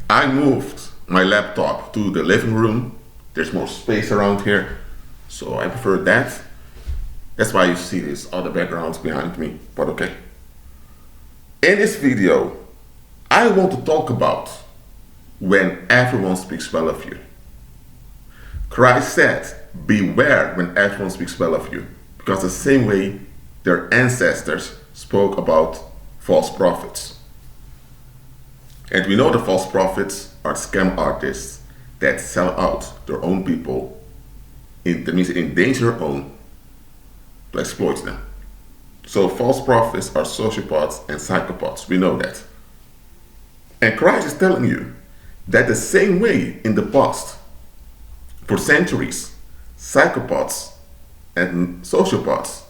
I moved my laptop to the living room. There's more space around here, so I prefer that. That's why you see these other backgrounds behind me, but okay. In this video, I want to talk about when everyone speaks well of you. Christ said, beware when everyone speaks well of you, because the same way their ancestors spoke about false prophets. And we know the false prophets are scam artists that sell out their own people, that means endanger their own, to exploit them. So false prophets are sociopaths and psychopaths, we know that. And Christ is telling you that the same way in the past, for centuries, psychopaths and sociopaths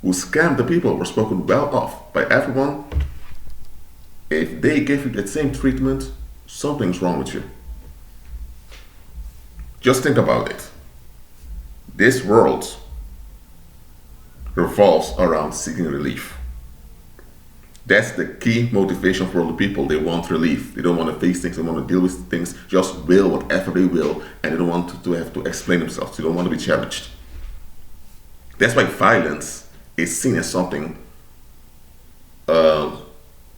who scammed the people were spoken well of by everyone. If they give you that same treatment, something's wrong with you. Just think about it. This world revolves around seeking relief. That's the key motivation for all the people. They want relief. They don't want to face things. They want to deal with things. Just will whatever they will, and they don't want to have to explain themselves. They don't want to be challenged. That's why violence is seen as something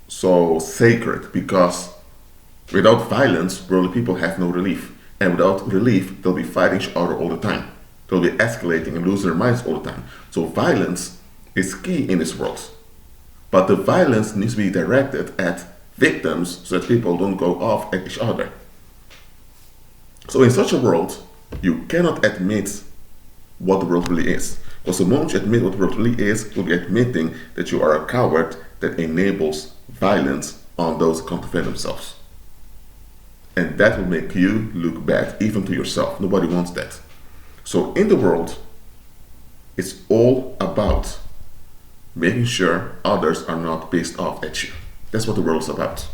so sacred, because without violence, worldly people have no relief. And without relief, they'll be fighting each other all the time. They'll be escalating and losing their minds all the time. So violence is key in this world. But the violence needs to be directed at victims so that people don't go off at each other. So in such a world, you cannot admit what the world really is. Because the moment you admit what the world really is, you'll be admitting that you are a coward that enables violence on those who can't defend themselves. And that will make you look bad, even to yourself. Nobody wants that. So in the world, it's all about making sure others are not pissed off at you. That's what the world is about.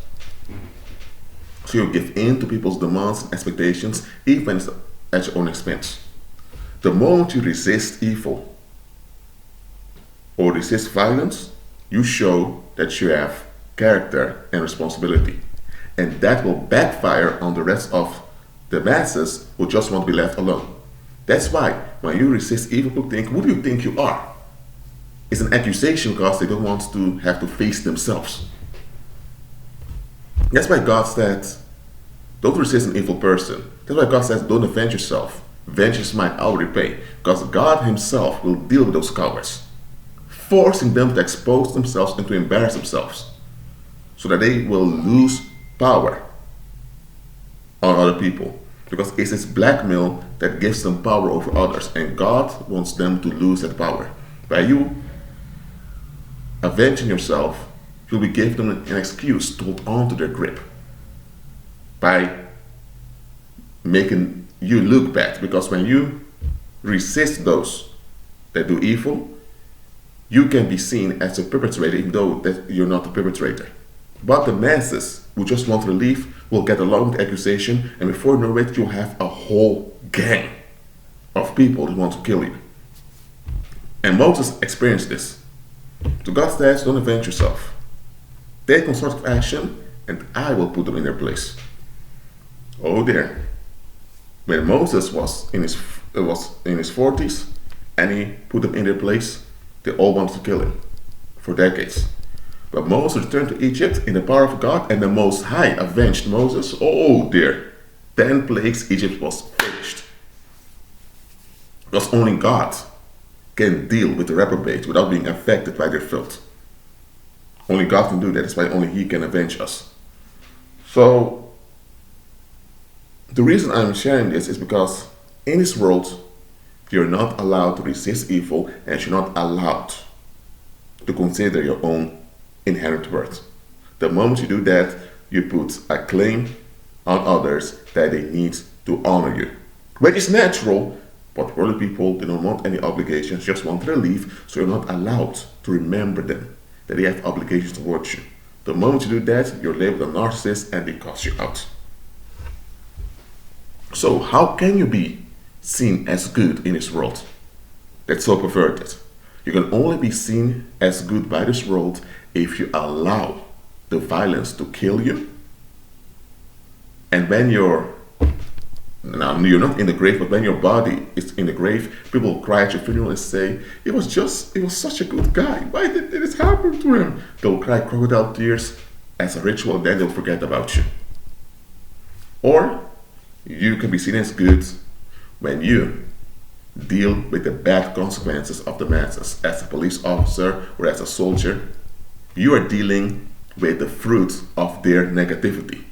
So you give in to people's demands and expectations, even at your own expense. The moment you resist evil or resist violence, you show that you have character and responsibility. And that will backfire on the rest of the masses who just want to be left alone. That's why when you resist evil, people think, who do you think you are? It's an accusation because they don't want to have to face themselves. That's why God said, don't resist an evil person. That's why God says, don't avenge yourself. Vengeance is mine, I'll repay. Because God himself will deal with those cowards, forcing them to expose themselves and to embarrass themselves, so that they will lose power on other people. Because it's this blackmail that gives them power over others, and God wants them to lose that power. By you avenging yourself, you'll be giving them an excuse to hold on to their grip, by making you look bad. Because when you resist those that do evil, you can be seen as a perpetrator, even though that you're not the perpetrator. But the masses who just want relief will get along with the accusation, and before you know it, you'll have a whole gang of people who want to kill you. And Moses experienced this. So God says, don't avenge yourself. Take constructive action, and I will put them in their place. Oh dear. When Moses was in his 40s, and he put them in their place, they all wanted to kill him for decades. But Moses returned to Egypt in the power of God, and the Most High avenged Moses. Oh dear. 10 plagues, Egypt was finished. Because only God can deal with the reprobates without being affected by their filth. Only God can do that. That's why only He can avenge us. So, the reason I'm sharing this is because in this world, you're not allowed to resist evil, and you're not allowed to consider your own inherent worth. The moment you do that, you put a claim on others that they need to honor you, which is natural. But worldly people, they don't want any obligations, just want relief, so you're not allowed to remember them, that they have obligations towards you. The moment you do that, you're labeled a narcissist and they cast you out. So how can you be seen as good in this world that's so perverted? You can only be seen as good by this world if you allow the violence to kill you And when now you're not in the grave, but when your body is in the grave, people cry at your funeral and say, he was such a good guy. Why did this happen to him? They'll cry crocodile tears as a ritual, and then they'll forget about you. Or you can be seen as good when you deal with the bad consequences of the masses. As a police officer or as a soldier, you are dealing with the fruit of their negativity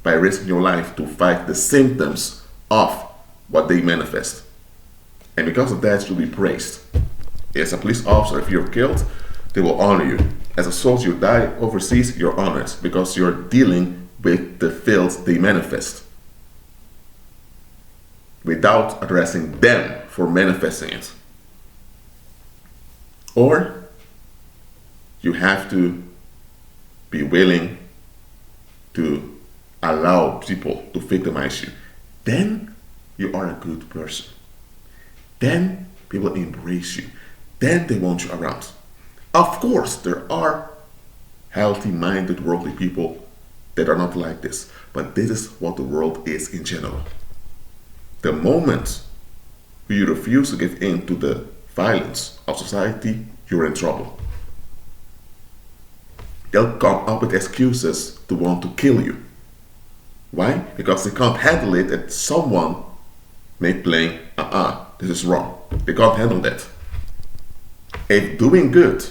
by risking your life to fight the symptoms of what they manifest. And because of that, you'll be praised. As a police officer, if you're killed, they will honor you. As a soldier, you die overseas, you're honored because you're dealing with the filth they manifest without addressing them for manifesting it. Or you have to be willing to allow people to victimize you. Then you are a good person. Then people embrace you. Then they want you around. Of course, there are healthy-minded, worldly people that are not like this. But this is what the world is in general. The moment you refuse to give in to the violence of society, you're in trouble. They'll come up with excuses to want to kill you. Why? Because they can't handle it that someone may claim, this is wrong. They can't handle that. If doing good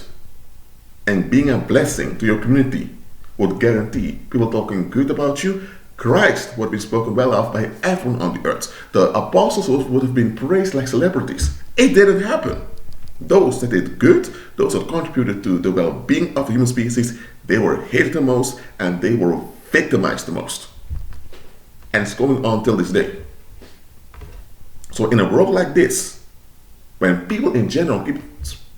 and being a blessing to your community would guarantee people talking good about you, Christ would be spoken well of by everyone on the earth. The apostles would have been praised like celebrities. It didn't happen. Those that did good, those that contributed to the well-being of the human species, they were hated the most and they were victimized the most. And it's going on till this day. So in a world like this, when people in general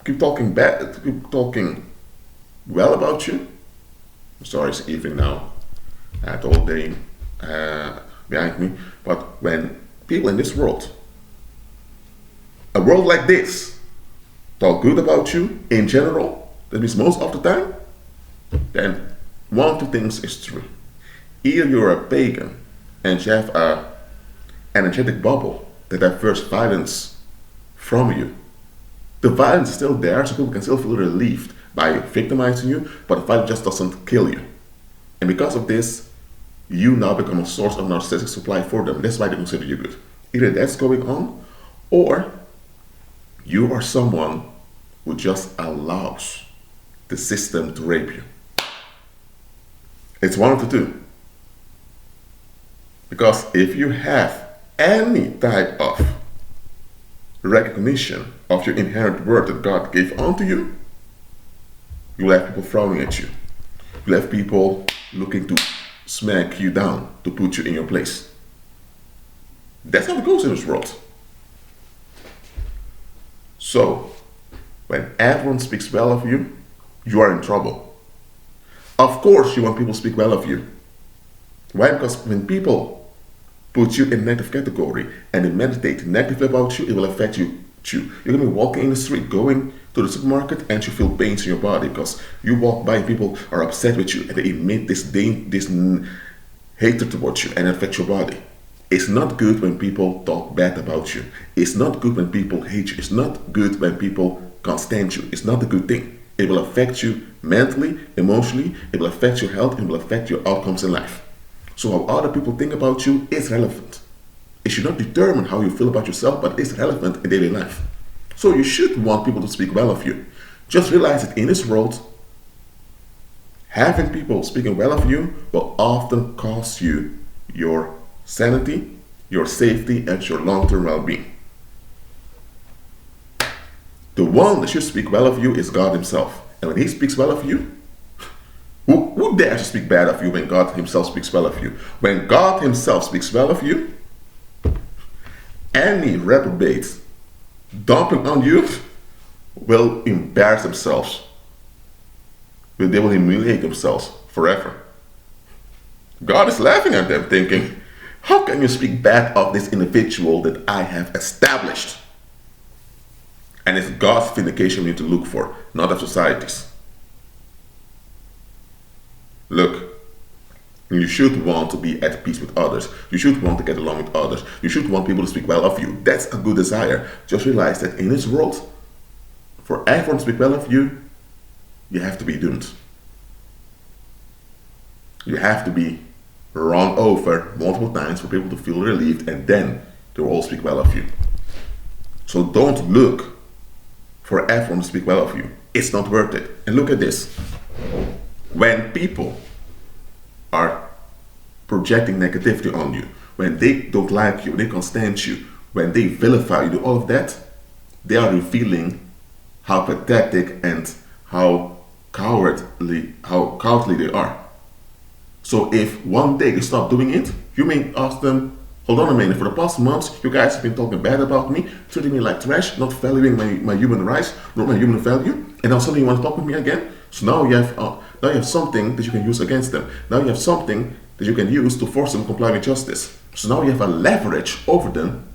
keep talking bad, keep talking well about you, I'm sorry, it's evening now, I had the whole day behind me, but when people in this world, a world like this, talk good about you in general, that means most of the time, then one of two things is true. Either you're a pagan and you have an energetic bubble that diverts violence from you. The violence is still there, so people can still feel relieved by victimizing you, but the violence just doesn't kill you. And because of this, you now become a source of narcissistic supply for them. That's why they consider you good. Either that's going on, or you are someone who just allows the system to rape you. It's one of the two. Because if you have any type of recognition of your inherent worth that God gave unto you, you will have people frowning at you. You'll have people looking to smack you down, to put you in your place. That's how it goes in this world. So, when everyone speaks well of you, you are in trouble. Of course you want people to speak well of you. Why? Because when people put you in a negative category and they meditate negatively about you, it will affect you too. You're going to be walking in the street, going to the supermarket, and you feel pains in your body because you walk by and people are upset with you and they emit this hatred towards you and affect your body. It's not good when people talk bad about you. It's not good when people hate you. It's not good when people can't stand you. It's not a good thing. It will affect you mentally, emotionally, it will affect your health, it will affect your outcomes in life. So how other people think about you is relevant. It should not determine how you feel about yourself, but it's relevant in daily life. So you should want people to speak well of you. Just realize that in this world, having people speaking well of you will often cost you your sanity, your safety, and your long-term well-being. The one that should speak well of you is God himself. And when he speaks well of you, who dares to speak bad of you when God himself speaks well of you? When God himself speaks well of you, any reprobate dumping on you will embarrass themselves. They will humiliate themselves forever. God is laughing at them, thinking, how can you speak bad of this individual that I have established? And it's God's vindication we need to look for, not of society's. Look, And you should want to be at peace with others. You should want to get along with others. You should want people to speak well of you. That's a good desire. Just realize that in this world, for everyone to speak well of you, you have to be doomed. You have to be run over multiple times for people to feel relieved, and then they will all speak well of you. So don't look for everyone to speak well of you. It's not worth it. And look at this. When people are projecting negativity on you, when they don't like you, they can't stand you, when they vilify you, do all of that, they are revealing how pathetic and how cowardly they are. So if one day they stop doing it, you may ask them, hold on a minute, for the past months, you guys have been talking bad about me, treating me like trash, not valuing my human rights, not my human value, and now suddenly you want to talk with me again? So now you have something that you can use against them. Now you have something that you can use to force them to comply with justice. So now you have a leverage over them,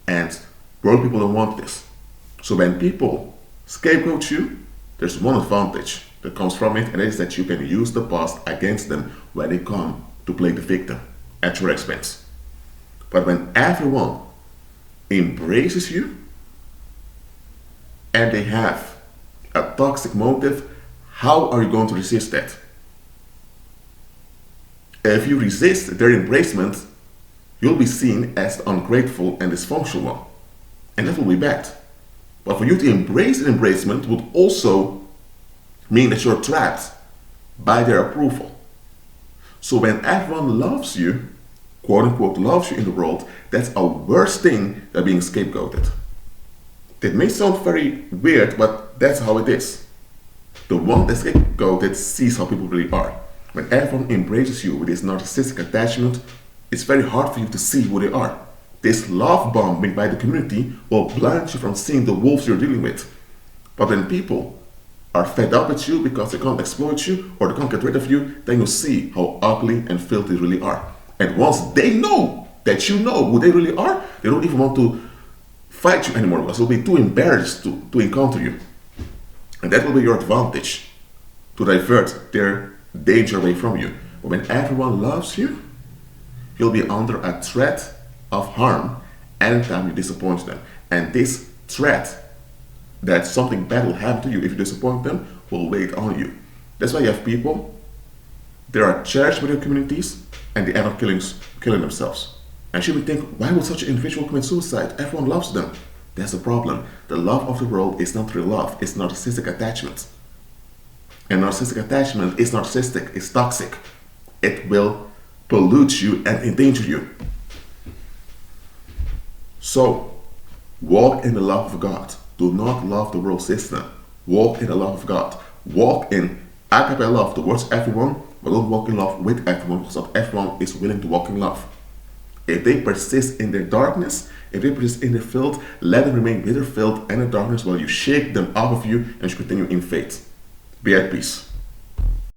and world people don't want this. So when people scapegoat you, there's one advantage that comes from it, and that is that you can use the past against them when they come to play the victim at your expense. But when everyone embraces you and they have a toxic motive, how are you going to resist that? If you resist their embracement, you'll be seen as the ungrateful and dysfunctional one, and that will be bad. But for you to embrace the embracement would also mean that you're trapped by their approval. So when everyone loves you, quote unquote loves you in the world, that's a worse thing than being scapegoated. That may sound very weird, but that's how it is. The one that's scapegoated sees how people really are. When everyone embraces you with this narcissistic attachment, it's very hard for you to see who they are. This love bombing by the community will blind you from seeing the wolves you're dealing with. But when people are fed up with you because they can't exploit you or they can't get rid of you, then you see how ugly and filthy they really are. And once they know that you know who they really are, they don't even want to fight you anymore because they'll be too embarrassed to encounter you. And that will be your advantage to divert their danger away from you. But when everyone loves you, you'll be under a threat of harm anytime you disappoint them. And this threat that something bad will happen to you if you disappoint them will wait on you. That's why you have people, they are charged with their communities and they end up killing themselves. And you would think, why would such an individual commit suicide? Everyone loves them. That's the problem. The love of the world is not real love, it's narcissistic attachment. And narcissistic attachment is narcissistic, it's toxic. It will pollute you and endanger you. So, walk in the love of God. Do not love the world system. Walk in the love of God. Walk in agape love towards everyone, but don't walk in love with everyone because not everyone is willing to walk in love. If they persist in their darkness, if they persist in their filth, let them remain with their filth and their darkness while you shake them out of you and you continue in faith. Be at peace.